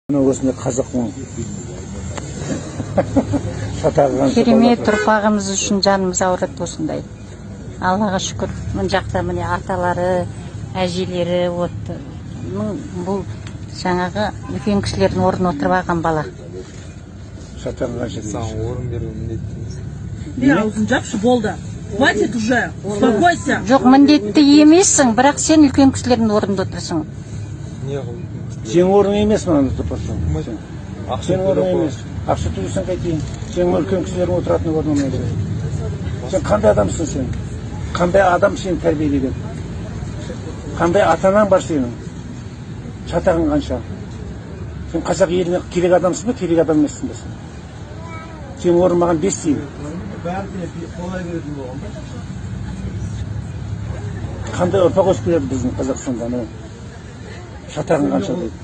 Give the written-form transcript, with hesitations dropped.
Осындай қазақмын. Шатағынан Керемет ұрпағымыз үшін жанымыз ауырады осындай. Аллаға шүкір. Мына жақта міне аталары, әжелері отты. Бұл жаңағы үлкен кісілердің орнына отырып алған бала. Шатағынан Саған орын беру міндетті. Не, аузын жапшы, болды. Хватит уже, успокойся. Жоқ, міндетті емессің, бірақ сен үлкен кісілердің орнында отырсың. Не қыл? Сен орның емес маған тұрпасың. Сен орның төлеп емес. Ақша төлесең қайтейін. Сен үлкен кісілердің отыратын орның емес. Сен қандай адамсың сен? Қандай адам сені тәрбиелеген? Қандай ата-анаң бар сенің? Шатағың қанша? Сен қазақ еліне керек адамсың ба, керек адам емессің ба сен? Сен орын маған бес дейін. Қандай ұрпақ өсіп келеді біздің Қазақстанда? Шатағың қанша дейді?